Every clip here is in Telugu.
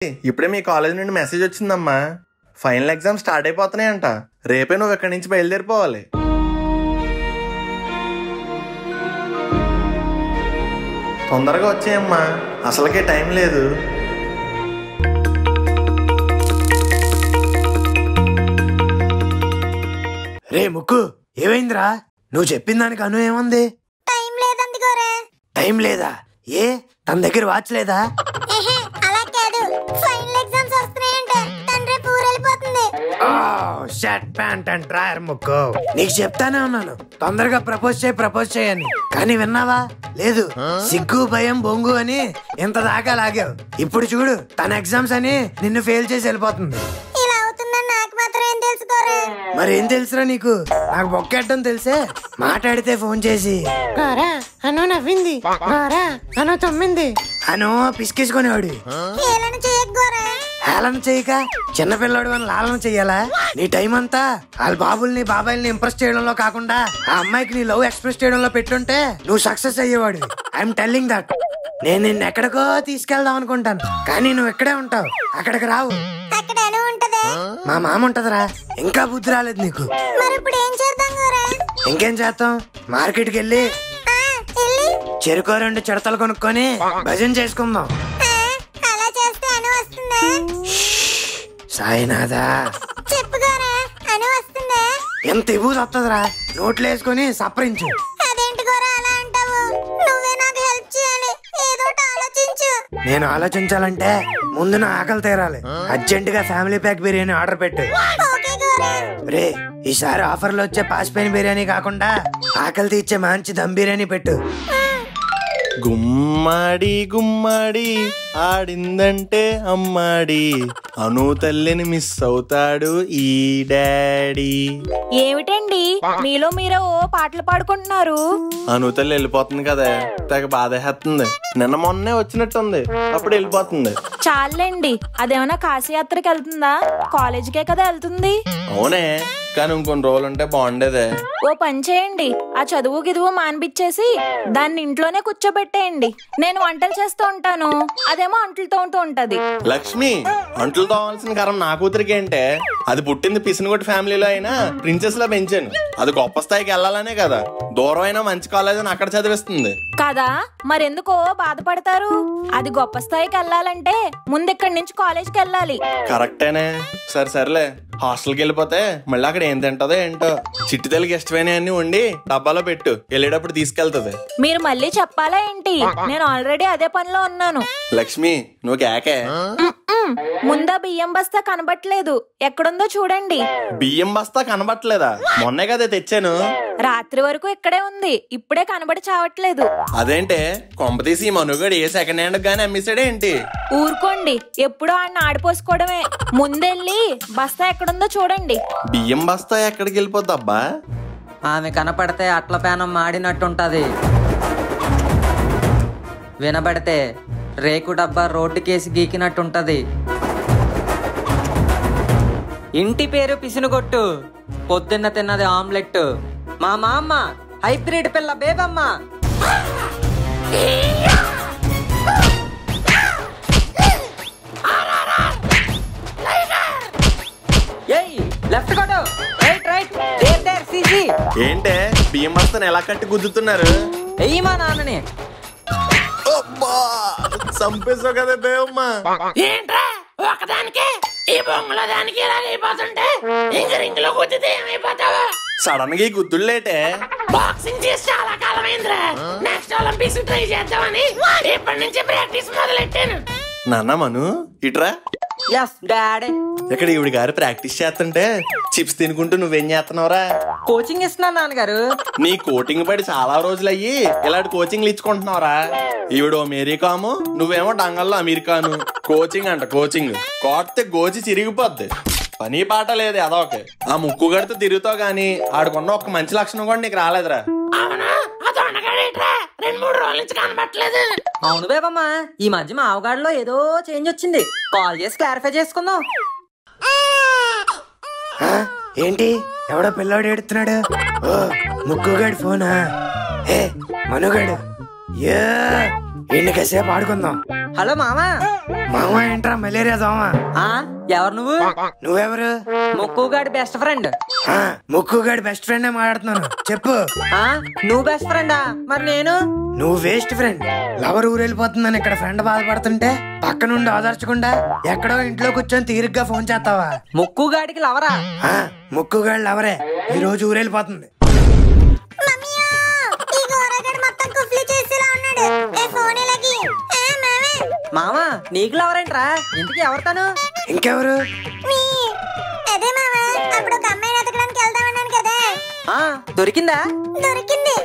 ఇప్పుడే మీ కాలేజ్ నుండి మెసేజ్ వచ్చిందమ్మా. ఫైనల్ ఎగ్జామ్ స్టార్ట్ అయిపోతున్నాయంట. రేపే నువ్వు ఇక్కడి నుంచి బయలుదేరిపోవాలి. తొందరగా వచ్చేయమ్మా, అసలుకే టైం లేదు. రే ముక్కు, ఏమైందిరా? నువ్వు చెప్పిన దానికి అను ఏముంది? టైం లేదా? ఏ తన దగ్గర వాచ్ లేదా? షర్ట్ ప్యాంట్ అండ్ డ్రాయర్ ముక్కు, నీకు చెప్తానే ఉన్నాను తొందరగా ప్రపోజ్ చేయని, కానీ విన్నావా? లేదు. సిగ్గు భయం బొంగు అని ఇంత దాకా లాగావు. ఇప్పుడు చూడు తన ఎగ్జామ్స్ అని నిన్ను ఫెయిల్ చేసి వెళ్ళిపోతుంది. మరేం తెలుసురా నీకు? నాకు బొక్కెట్టడం తెలుసే. మాట్లాడితే ఫోన్ చేసి అను నవ్వింది, అను తమ్మింది, అను పిసికేసుకునేవాడు. హేళన చేయక చిన్నపిల్లడు అని లాలన చెయ్యాలా? నీ టైం అంతా వాళ్ళ బాబుల్ని బాబాయిల్ని ఇంప్రెస్ చేయడంలో కాకుండా ఆ అమ్మాయికి నీ లవ్ ఎక్స్ప్రెస్ చేయడంలో పెట్టుంటే నువ్వు సక్సెస్ అయ్యేవాడు. I'm telling that. నేను నిన్ను ఎక్కడికో తీసుకెళ్దాం అనుకుంటాను, కానీ నువ్వు ఇక్కడే ఉంటావు, అక్కడికి రావు. మా మామ ఉంటదిరా, ఇంకా బుద్ధి రాలేదు నీకు. ఇంకేం చేస్తాం? మార్కెట్కి వెళ్ళి చెరుకో 2 చిడతలు కొనుక్కొని భజన చేసుకుందాం. సాయినాథా, ఎంత ఇవ్వు వస్తుందిరా, నోట్లు వేసుకొని సపరించు. నేను ఆలోచించాలంటే ముందు నా ఆకలి తీరాలి. అర్జెంట్ గా ఫ్యామిలీ ప్యాక్ బిర్యానీ ఆర్డర్ పెట్టు. రే, ఈసారి ఆఫర్లో వచ్చే పాసిపోయిన బిర్యానీ కాకుండా ఆకలి తీర్చే మంచి దమ్ బిర్యానీ పెట్టు. గుమ్మాడి గుమ్మాడి ఆడిందంటే అమ్మాడి, అను తల్లిని మిస్ అవుతాడు ఈ డాడీ. ఏమిటండి మీలో మీరే ఓ పాటలు పాడుకుంటున్నారు? అను తల్లి వెళ్ళిపోతుంది కదా, తెగ బాధేస్తుంది. నిన్న మొన్నే వచ్చినట్టుంది, అప్పుడు వెళ్ళిపోతుంది. చాలండి, అదేమన్నా కాశీయాత్రకి వెళ్తుందా? కాలేజీకే కదా వెళ్తుంది. అవునే, కానీ ఇంకొన్ని రోజులు ఉంటే బాగుండేదే. ఓ పని చేయండి, ఆ చదువు గిదువు మానిపించేసి దాన్ని ఇంట్లోనే కూర్చోబెట్టేయండి. నేను వంటలు చేస్తూ ఉంటాను, అదేమో అంట్లు తోముతూ ఉంటది. లక్ష్మి, అంట్లు తోమాల్సిన కారం నా కూతురికి అంటే, అది పుట్టింది పిసినగొట్టి ఫ్యామిలీలో అయినా ప్రిన్సెస్ లా పెంచాను. అది గొప్ప స్థాయికి వెళ్ళాలనే కదా. దూరం అయినా మంచి కాలేజ్ అని అక్కడ చదివిస్తుంది కదా, మరెందుకో బాధపడతారు? అది గొప్ప స్థాయికి వెళ్ళాలంటే ముందు ఇక్కడి నుంచి కాలేజ్కి వెళ్ళాలి. కరెక్టేనే. సరేలే, హాస్టల్కి వెళ్ళిపోతే మళ్ళీ అక్కడ ఏం తింటదో ఏంటో. చిట్టి తల్లికి ఇష్టమైన అన్ని వండి డబ్బాలో పెట్టు, వెళ్ళేటప్పుడు తీసుకెళ్తది. మీరు మళ్ళీ చెప్పాలా ఏంటి? నేను ఆల్రెడీ అదే పనిలో ఉన్నాను. లక్ష్మి, నువ్వు కేకే. ముందా బియ్యం బస్తా కనబట్లేదు, ఎక్కడుందో చూడండి. బియ్యం బస్తా కనబట్లేదా? మొన్నే కదా తెచ్చాను. రాత్రి వరకు ఇక్కడే ఉంది, ఇప్పుడే కనబడి చావట్లేదు. అదేంటే, కొంపతీసి ఈ మనుగడు ఏ సెకండ్ హ్యాండ్ గానీ అమ్మేసాడే ఏంటి? ఊరుకోండి, ఎప్పుడో ఆయన ఆడిపోసుకోవడమే. ముందెళ్ళి బస్తా ఎక్కడుందో చూడండి. బియ్యం బస్తా ఎక్కడికి వెళ్ళిపోద్ది అబ్బా? ఆమె కనపడితే అట్ల పేనం మాడినట్టుంటది, వినబడితే రేకు డబ్బా రోడ్డుకేసి గీకినట్టుంటది. ఇంటి పేరు పిసినుగొట్టు, పొద్దున్న తిన్నది ఆమ్లెట్. మా మామ హైబ్రిడ్ పిల్ల బేబమ్మ. లెఫ్ట్ కొట్టు, రైట్ దేర్ సీసీ. ఏంటే బియ్యం బస్తాను ఎలా కట్టి గుద్దుతున్నారు? ఎయ్యి మా నాన్నని. చంపేసావు కదా బేవమ్మ. ఏంట్రా ఒకదానికి ఈ బొమ్మలో దానికి ఇలా అయిపోతుంటే ఇంక రింగులో గుద్దితే ఏమైపోతావా? సడన్ గా ఈ గుద్దులేటే? బాక్సింగ్ చేసి చాలా కాలం అయిందిరా. నెక్స్ట్ ఒలింపిక్స్ ట్రై చేద్దామని ఇప్పటి నుంచి ప్రాక్టీస్ మొదలెట్టాను. నాన్న మను, ఇట్రా. Yes daddy. ఇక్కడ ఈవిడ గారు ప్రాక్టీస్ చేస్తుంటే చిప్స్ తినుకుంటూ నువ్వేం చేస్తున్నావురా? కోచింగ్ ఇస్తున్నా నాన్నగారు. నీ కోటింగ్ పడి చాలా రోజులు అయ్యి ఇలాంటి కోచింగ్లు ఇచ్చుకుంటున్నావురా? ఈవిడో మేరీకాము, నువ్వేమో డంగల్లో అమెరికాను. కోచింగ్ అంట కోచింగ్, కోస్తే గోచి చిరిగిపోద్ది. పని పాట లేదు అదొకే. ఆ ముక్కు గడితో తిరుగుతావు గాని ఆడుకున్న ఒక మంచి లక్షణం కూడా నీకు రాలేదురా. అవునా? అది ఉండగాడేట్రా 2-3 రోజుల నుంచి కనబట్టలేదు. అవును బేబమ్మా, ఈ మధ్య మా అవగాడిలో ఏదో చేంజ్ వచ్చింది. కాల్ చేసి క్లారిఫై చేసుకుందాం. ఏంటి ఎవడో పిల్లాడు ఏడుతున్నాడు? ఓ ముక్కుగాడి ఫోనా? ఏ మనుగాడు? ఎన్ని కాసేపు ఆడుకుందాం. హలో మామా. మామ ఏంట్రా మలేరియా దోమ? ఎవరు నువ్వు? నువ్వెవరు? ముక్కుగాడి బెస్ట్ ఫ్రెండ్. ముక్కుగాడి బెస్ట్ ఫ్రెండ్ మాట్లాడుతున్నాను, చెప్పు. నువ్వు బెస్ట్ ఫ్రెండా? మరి నేను? నువ్వు వేస్ట్ ఫ్రెండ్. లవర్ ఊరెళ్ళిపోతుందని ఇక్కడ ఫ్రెండ్ బాధపడుతుంటే పక్క నుండి ఆదర్చకుండా ఎక్కడో ఇంట్లో కూర్చొని తీరిగ్గా ఫోన్ చేస్తావా? ముక్కుగాడికి లవరా? ముక్కుగాడి లవరే ఈ రోజు ఊరెళ్ళిపోతుంది. మామా నీకు లవరేంట్రా? ఇంతకీ ఎవరితాను? ఇంకెవరు? అదే మామా, అప్పుడు ఒక అమ్మాయిని ఎతకడానికి వెళ్తామన్నాను కదా. దొరికిందా? దొరికింది.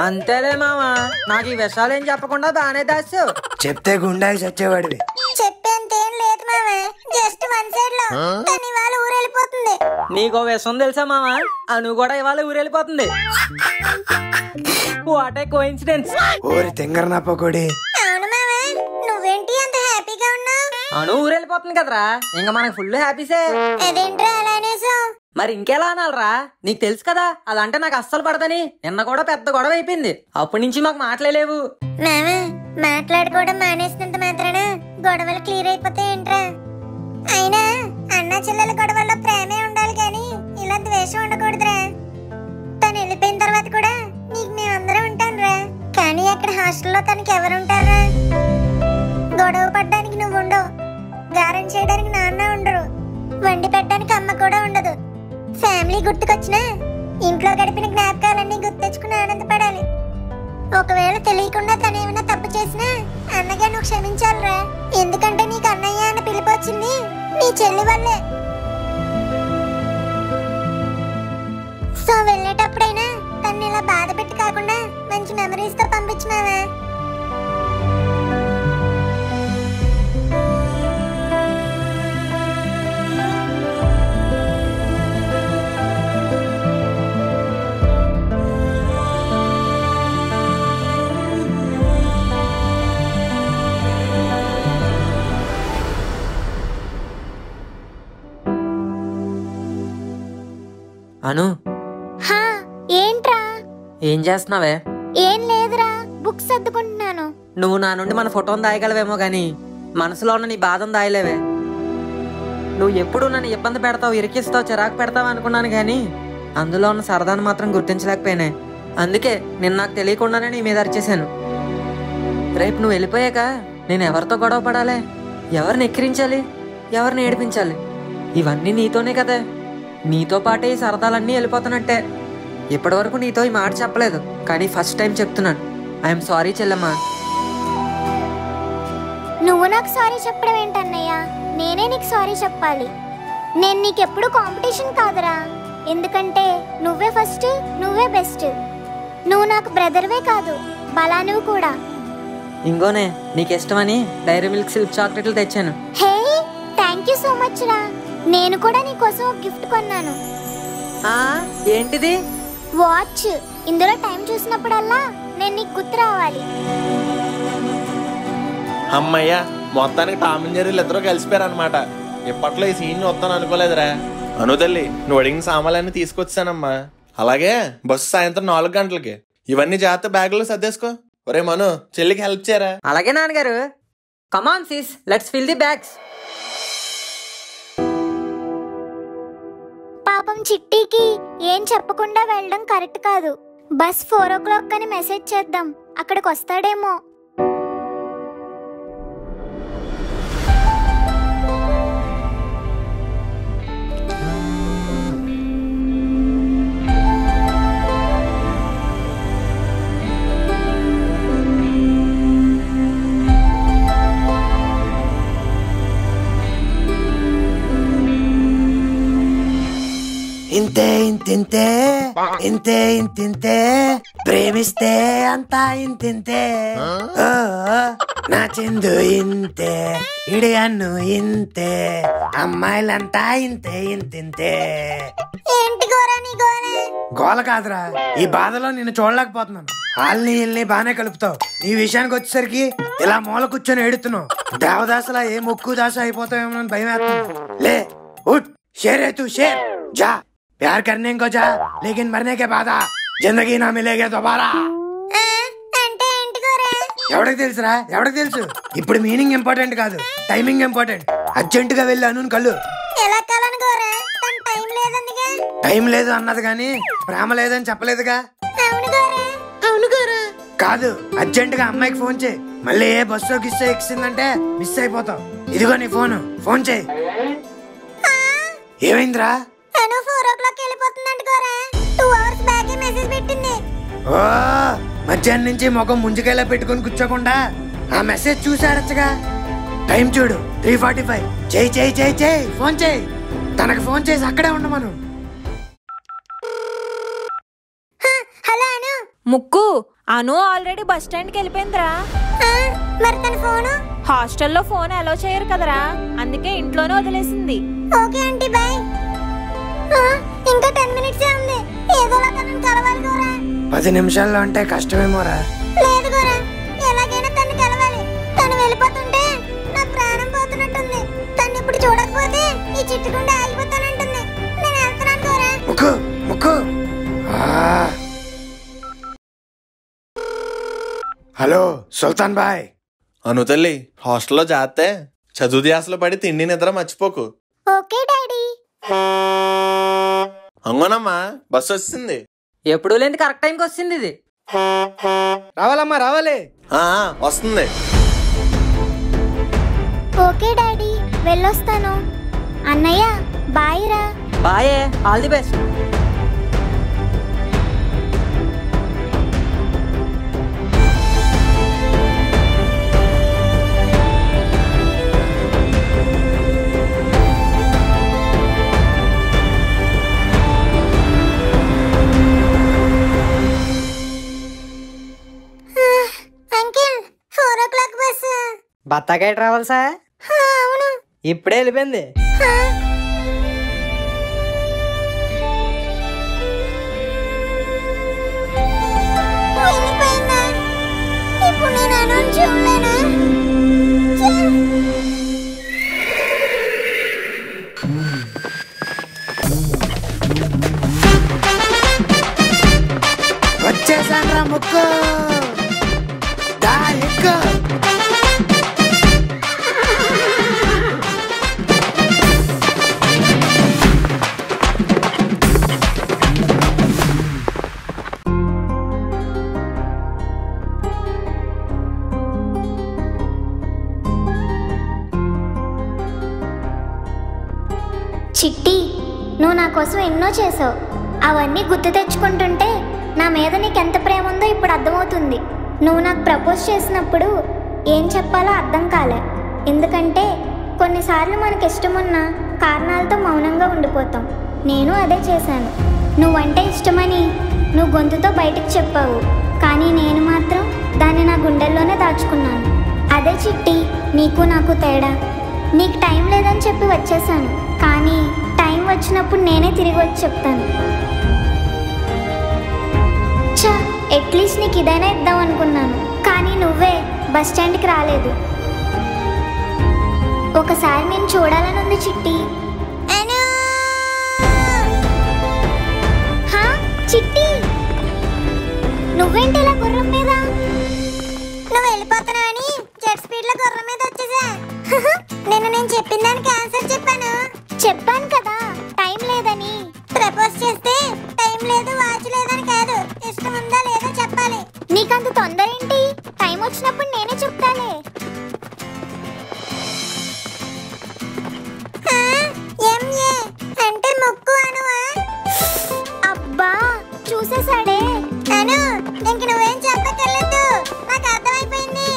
అంతేలే మామా, నాకు ఈ విషయాలేం చెప్పకుండా బానే దాసు. చెప్తే గుండాకి చచ్చేవాడివి. చెప్పేంతేం లేదు మామా, జస్ట్ వన్ సైడ్ లో. తను ఇవాళ ఊరెళ్ళిపోతుంది. నీకో విషయం తెలుసా మామా? అను కూడా ఇవాళ ఊరెళ్ళిపోతుంది. What a coincidence. ఓరి తింగరనాపకోడి. అవును మామా, నువ్వేంటి అంత హ్యాపీగా ఉన్నావు? అను ఊరెళ్ళిపోతుంది కదరా, ఇంకా మనకు ఫుల్ హ్యాపీసే. అదేంట్రా అలా అనేసావు? మరి ఇంకెలా అనాలరా? నీకు తెలుసు కదా అదంటే నాకు అస్సలు పడదని. నిన్న కూడా పెద్ద గొడవ అయిపోయింది. అప్పటి నుంచి మాకు మాట్లాడలేవు. మామా, మాట్లాడుకోవడం మానేసినంత మాత్రాన గొడవలు క్లియర్ అయిపోతాయేంట్రా? అయినా అన్నా చెల్లెల గొడవల్లో ప్రేమే ఉండాలి కానీ ఇలా ద్వేషం ఉండకూడదురా. తను వెళ్ళిపోయిన తర్వాత కూడా నీకు మేమందరం ఉంటానురా. కానీ అక్కడ హాస్టల్లో తనకి ఎవరుంటారా? గొడవ పడ్డానికి నువ్వు ఉండవు, గారం చేయడానికి నాన్న ఉండరు, వండి పెట్టడానికి అమ్మ కూడా ఉండదు. ఫ్యామిలీ గుర్తుకొచ్చినా ఇంట్లో గడిపిన జ్ఞాపకాలన్నీ గుర్తెచ్చుకుని ఆనందపడాలి. ఒకవేళ తెలియకుండా తను ఏమైనా తప్పు చేసినా అన్నగా నువ్వు క్షమించాలిరా. ఎందుకంటే నీకు అన్నయ్య అని పిలుపు వచ్చింది నీ చెల్లి వల్లే. సో వెళ్ళేటప్పుడైనా తను ఇలా బాధ పెట్టి కాకుండా మంచి మెమరీస్ తో పంపించినావా? అను, ఏంట్రా? ఏం చేస్తున్నావే? ఏం లేదురా, బుక్స్ సర్దుకుంటున్నాను. నువ్వు నా నుండి మన ఫోటోని దాయగలవేమో గాని మనసులో ఉన్న నీ బాధను దాయలేవే. నువ్వు ఎప్పుడు నన్ను ఇబ్బంది పెడతావు, ఇరికిస్తావు, చిరాకు పెడతావు అనుకున్నాను గాని అందులో ఉన్న సరదాను మాత్రం గుర్తించలేకపోయినా. అందుకే నేను నాకు తెలియకుండానే నీ మీద అరిచేశాను. రేపు నువ్వు వెళ్ళిపోయాక నేను ఎవరితో గొడవ పడాలి, ఎవరిని ఎక్కిరించాలి, ఎవరిని ఏడిపించాలి? ఇవన్నీ నీతోనే కదా. నీతో పాటే ఈ సరదాలన్నీ వెళ్ళిపోతున్నట్టే. ఇప్పటి వరకు నీతో ఈ మాట చెప్పలేదు కానీ ఫస్ట్ టైం చెప్తున్నాను. ఐఎమ్ సారీ చెల్లమ్మా. నువ్వు నాకు సారీ చెప్పడం ఏంటన్నయ్య? నేనే నీకు సారీ చెప్పాలి. నేను నీకెప్పుడు కాంపిటీషన్ కాదురా. ఎందుకంటే నువ్వే ఫస్ట్, నువ్వే బెస్ట్. నువ్వు నాకు బ్రదర్వే కాదు, బలానువు కూడా. ఇంకోనే నీకు ఇష్టమని డైరీ మిల్క్ సిల్క్ చాక్లెట్లు తెచ్చాను. హే, థ్యాంక్ యూ సో మచ్ రా. నేను కూడా నీకోసం ఒక గిఫ్ట్ కొన్నాను. ఏంటిది? వాచ్. ఇందులో టైం చూసినప్పుడల్లా నేను నీకు గుర్తు రావాలి. అమ్మయ్యా, మొత్తానికి టామ్ అండ్ జెర్రీలు ఇద్దరు కలిసిపోయారు అనమాట. ఇప్పట్లో ఈ సీన్ వస్తాను అనుకోలేదురా. అను తల్లి, నువ్వు అడిగిన సామాన్లన్నీ తీసుకొచ్చానమ్మా. అలాగే బస్సు సాయంత్రం 4 గంటలకి. ఇవన్నీ జాగ్రత్త బ్యాగులో సర్దేసుకో. ఒరే మను, చెల్లికి హెల్ప్ చేయరా. అలాగే నాన్నగారు. Come on sis, let's fill the bags. పాపం చిట్టీకి ఏం చెప్పకుండా వెళ్ళడం కరెక్ట్ కాదు. బస్ 4 o'clock అని మెసేజ్ చేద్దాం, అక్కడికి వస్తాడేమో. ఇంతే ఇంతింతే, ఇంతే ఇంతింతే, ప్రేమిస్తే అంతా ఇంతింతే. నా చిందు ఇంతే, ఇడి అన్ను ఇంతే, అమ్మాయిలంతా ఇంతే ఇంతింతే. ఏంటి గోరా నీ గోలే? గోల కాదురా, ఈ బాధలో నిన్ను చూడలేకపోతున్నాను. వాళ్ళని వీళ్ళని బానే కలుపుతావు, నీ విషయానికి వచ్చేసరికి ఇలా మూల కూర్చొని ఏడుతున్నావు. దేవదాసలా ఏ ముక్కు దాస అయిపోతావేమో అని భయం వేస్తుంది. లే ఉठ, शेर है तू शेर, जा प्यार करने को जा, लेकिन मरने के बाद जिंदगी ना मिलेगी दोबारा. అంటే ఏంటి గోరా? ఎవరికి తెలుసురా, ఎవరికి తెలుసు? ఇప్పుడు మీనింగ్ ఇంపార్టెంట్ కాదు, టైమింగ్ ఇంపార్టెంట్. అర్జెంట్ గా వెళ్ళి అను కలు. ఎలా కలనుకోరా? టైం లేదందిగా. టైం లేదు అన్నది కానీ ప్రేమ లేదని చెప్పలేదుగా. అవును గోరా. కాదు, అర్జెంట్ గా అమ్మాయికి ఫోన్ చేయి. మళ్ళీ ఏ బస్సు గిస్సో ఎక్కిందంటే మిస్ అయిపోతావు. ఇదిగో నీ ఫోన్ చేయి. ఏమైందిరా? తను 4 o'clock వెళ్ళిపోతుందంట గోరా. 2 hours బ్యాక్ మెసేజ్ పెట్టింది. ఓ, మధ్యాహ్నం నుంచి ముఖం ముంజుకేలా పెట్టుకుని కూర్చోకుండా ఆ మెసేజ్ చూసాడచ్చుగా. టైం చూడు, 3:45. చేయి ఫోన్ చేయి. తనకు ఫోన్ చేసి అక్కడే ఉండమను. హలో అను. ముక్కు, అను ఆల్రెడీ బస్ స్టాండ్కి వెళ్ళిపోయిందిరా. మరి తన ఫోను? హాస్టల్లో ఫోన్ అలో చేయరు కదరా, అందుకే ఇంట్లోనే వదిలేసింది. Okay aunty, bye. ఇంకా 10 minutes ఉంది. ఏదోలా తనని కలవాలి గోరా. 10 నిమిషాల్లో అంటే కష్టమేమోరా. లేదు గోరా, ఎలాగైనా తన్ని కలవాలి. తను వెళ్ళిపోతుంటే నా ప్రాణం పోతున్నట్టుంది. తను ఇప్పుడు చూడకపోతే ఈ చిట్టుకుండా ఆగిపోతానంటుంది. నేను వెళ్తున్నాను గోరా. ముక్కు. హలో సుల్తాన్ బాయ్. అను తల్లి, హాస్టల్లో జాతే చదువు ధ్యాసలో పడి తిండి నిద్ర మర్చిపోకు. Okay daddy. అంగోనమ్మా, బస్సు వచ్చింది. ఎప్పుడు లేని కరెక్ట్ టైంకి వచ్చింది ఇది. రావాలమ్మా, రావాలి. వస్తుంది. ఓకే డాడీ, వెళ్ళొస్తాను. అన్నయ్య బాయ్ రా. Bye, all the best. Uncle, 4 o'clock bus. బత్తాకాయ ట్రావెల్సా? అవును. ఇప్పుడే వెళ్ళిపోయింది. వెళ్ళిపోయిందా? ఇప్పుడు నేను అనౌన్స్ చూడలేనా? వచ్చేసాన్రా ముక్కు. దా ఎక్కు. చిట్టి, నువ్వు నా కోసం ఎన్నో చేసావు. అవన్నీ గుర్తు తెచ్చుకుంటుంటే నా మీద నీకెంత ప్రేమ ఉందో ఇప్పుడు అర్థమవుతుంది. నువ్వు నాకు ప్రపోజ్ చేసినప్పుడు ఏం చెప్పాలో అర్థం కాలే. ఎందుకంటే కొన్నిసార్లు మనకి ఇష్టమున్న కారణాలతో మౌనంగా ఉండిపోతాం. నేను అదే చేశాను. నువ్వంటే ఇష్టమని నువ్వు గొంతుతో బయటకు చెప్పావు, కానీ నేను మాత్రం దాన్ని నా గుండెల్లోనే దాచుకున్నాను. అదే చిట్టి నీకు నాకు తేడా. నీకు టైం లేదని చెప్పి వచ్చేసాను, కానీ టైం వచ్చినప్పుడు నేనే తిరిగి వచ్చి చెప్తాను. చా, అట్లీస్ట్ నీకు ఇదైనా ఇద్దాం అనుకున్నాను, కానీ నువ్వే బస్ స్టాండ్కి రాలేదు. ఒకసారి నేను చూడాలని ఉంది చిట్టి. చిట్టి, నువ్వేంటి ఇలా గుర్రం మీద? నువ్వు వెళ్ళిపోతున్నావని జెట్ స్పీడ్ లో గుర్రం మీద వచ్చేసా. నేను చెప్పిన దానికి ఆన్సర్ చెప్పాను కదా, టైం లేదని. ప్రపోజ్ చేస్తే టైం లేదు, వాచ్ లేదని కాదు, ఇష్టం ఉందా లేదో చెప్పాలి. నీకంత తొందర ఏంటి? టైం వచ్చినప్పుడు నేనే చెప్తాలే. ఎంఏ అంటే ముక్కు అనువా? అబ్బా, చూసేసాడే. అను, ఇంక నువ్వేం చెప్పక్కర్లేదు, నాకు అర్థమైపోయింది.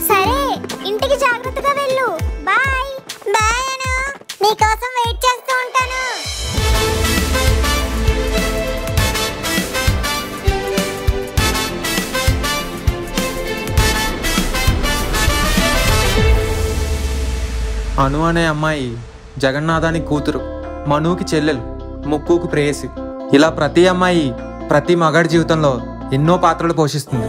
సరే, ఇంటికి జాగ్రత్తగా వెళ్ళు. బాయ్. బాయ్ అను, నీకోసం వెయిట్ చేస్తూ ఉంటాను. అను అనే అమ్మాయి జగన్నాథానికి కూతురు, మనుకి చెల్లెలు, ముక్కుకు ప్రేయసి. ఇలా ప్రతి అమ్మాయి ప్రతి మగాడి జీవితంలో ఎన్నో పాత్రలు పోషిస్తుంది.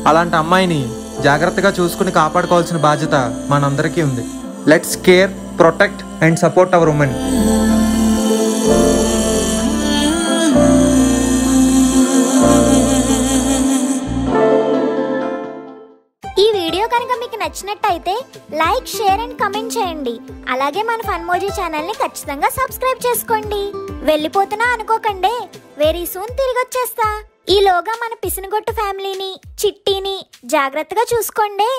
అలాంటి అమ్మాయిని జాగ్రత్తగా చూసుకుని కాపాడుకోవాల్సిన బాధ్యత మనందరికీ ఉంది. Let's care, protect and support our women. ఈ నచ్చినట్లయితే లైక్, షేర్ అండ్ కమెంట్ చేయండి. అలాగే మన ఫన్మోజీ ఛానల్ ని ఖచ్చితంగా సబ్స్క్రైబ్ చేసుకోండి. వెళ్ళిపోతున్నా అనుకోకండి, వెరీ సూన్ తిరిగి వచ్చేస్తా. ఈలోగా మన పిసినగొట్టు ఫ్యామిలీని, చిట్టిని జాగ్రత్తగా చూసుకోండి.